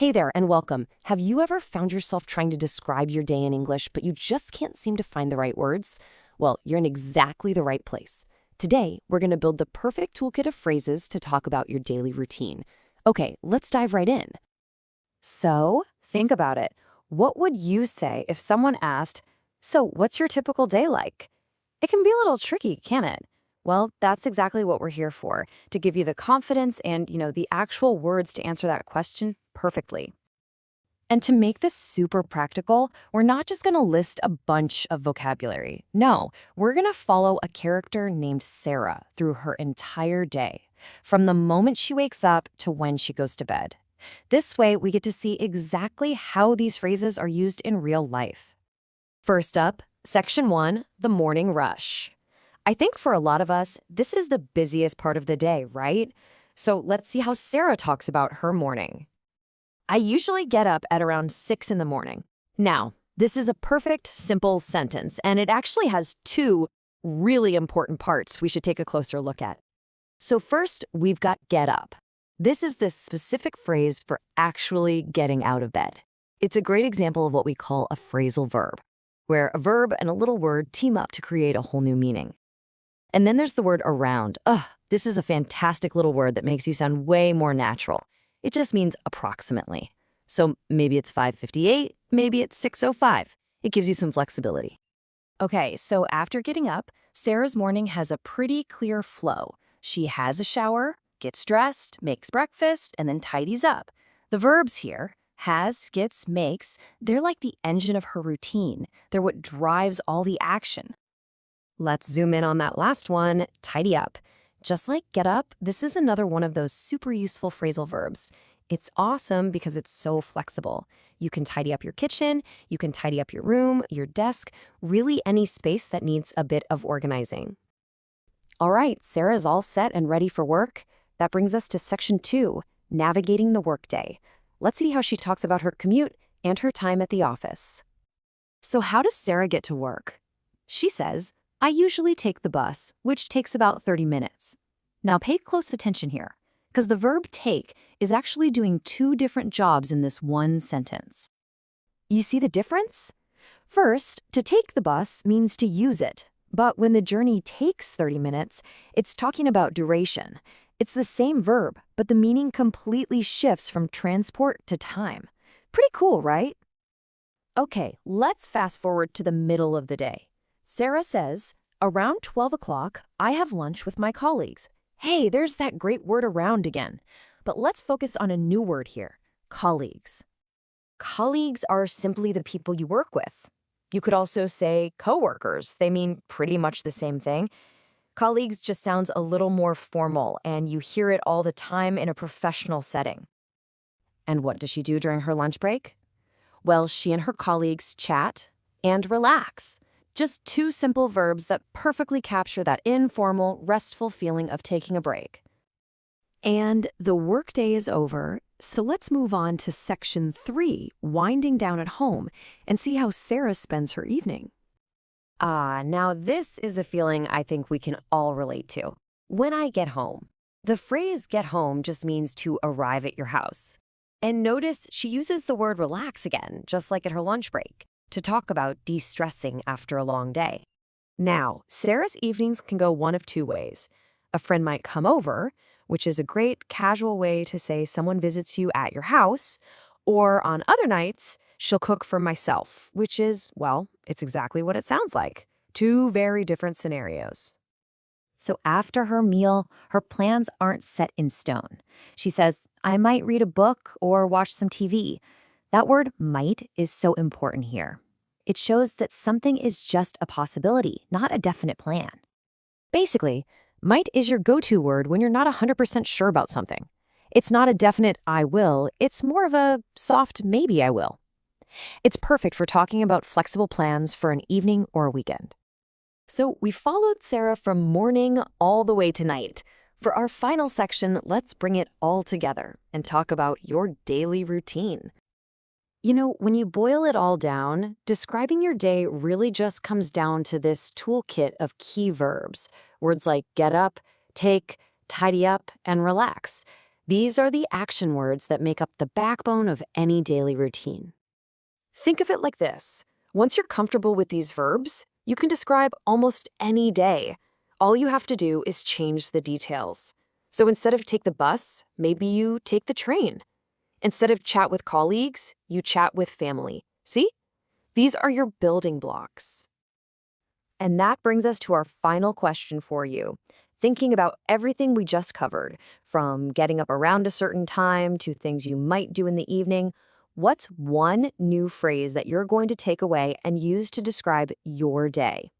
Hey there and welcome. Have you ever found yourself trying to describe your day in English, but you just can't seem to find the right words? Well, you're in exactly the right place. Today, we're going to build the perfect toolkit of phrases to talk about your daily routine. Okay, let's dive right in. So, think about it. What would you say if someone asked, "So, what's your typical day like?" It can be a little tricky, can't it? Well, that's exactly what we're here for, to give you the confidence and, the actual words to answer that question perfectly. And to make this super practical, we're not just going to list a bunch of vocabulary. No, we're going to follow a character named Sarah through her entire day, from the moment she wakes up to when she goes to bed. This way, we get to see exactly how these phrases are used in real life. First up, Section 1, the morning rush. I think for a lot of us, this is the busiest part of the day, right? So let's see how Sarah talks about her morning. I usually get up at around 6 in the morning. Now, this is a perfect, simple sentence, and it actually has two really important parts we should take a closer look at. So first, we've got get up. This is the specific phrase for actually getting out of bed. It's a great example of what we call a phrasal verb, where a verb and a little word team up to create a whole new meaning. And then there's the word around. This is a fantastic little word that makes you sound way more natural. It just means approximately. So maybe it's 5:58, maybe it's 6:05. It gives you some flexibility. Okay, so after getting up, Sarah's morning has a pretty clear flow. She has a shower, gets dressed, makes breakfast, and then tidies up. The verbs here, has, gets, makes, they're like the engine of her routine. They're what drives all the action. Let's zoom in on that last one, tidy up. Just like get up, this is another one of those super useful phrasal verbs. It's awesome because it's so flexible. You can tidy up your kitchen, you can tidy up your room, your desk, really any space that needs a bit of organizing. All right, Sarah's all set and ready for work. That brings us to Section 2, navigating the workday. Let's see how she talks about her commute and her time at the office. So how does Sarah get to work? She says, I usually take the bus, which takes about 30 minutes. Now pay close attention here, because the verb take is actually doing two different jobs in this one sentence. You see the difference? First, to take the bus means to use it, but when the journey takes 30 minutes, it's talking about duration. It's the same verb, but the meaning completely shifts from transport to time. Pretty cool, right? Okay, let's fast forward to the middle of the day. Sarah says, around 12 o'clock, I have lunch with my colleagues. Hey, there's that great word around again. But let's focus on a new word here, colleagues. Colleagues are simply the people you work with. You could also say coworkers. They mean pretty much the same thing. Colleagues just sounds a little more formal, and you hear it all the time in a professional setting. And what does she do during her lunch break? Well, she and her colleagues chat and relax. Just two simple verbs that perfectly capture that informal, restful feeling of taking a break. And the workday is over, so let's move on to Section 3, winding down at home, and see how Sarah spends her evening. Now this is a feeling I think we can all relate to. When I get home. The phrase get home just means to arrive at your house. And notice she uses the word relax again, just like at her lunch break, to talk about de-stressing after a long day. Now, Sarah's evenings can go one of two ways. A friend might come over, which is a great casual way to say someone visits you at your house, or on other nights, she'll cook for myself, which is, well, it's exactly what it sounds like. Two very different scenarios. So after her meal, her plans aren't set in stone. She says, I might read a book or watch some TV. That word might is so important here. It shows that something is just a possibility, not a definite plan. Basically, might is your go-to word when you're not 100% sure about something. It's not a definite I will, it's more of a soft maybe I will. It's perfect for talking about flexible plans for an evening or a weekend. So we followed Sarah from morning all the way to night. For our final section, let's bring it all together and talk about your daily routine. You know, when you boil it all down, describing your day really just comes down to this toolkit of key verbs. Words like get up, take, tidy up, and relax. These are the action words that make up the backbone of any daily routine. Think of it like this. Once you're comfortable with these verbs, you can describe almost any day. All you have to do is change the details. So instead of take the bus, maybe you take the train. Instead of chat with colleagues, you chat with family. See? These are your building blocks. And that brings us to our final question for you. Thinking about everything we just covered, from getting up around a certain time to things you might do in the evening, what's one new phrase that you're going to take away and use to describe your day?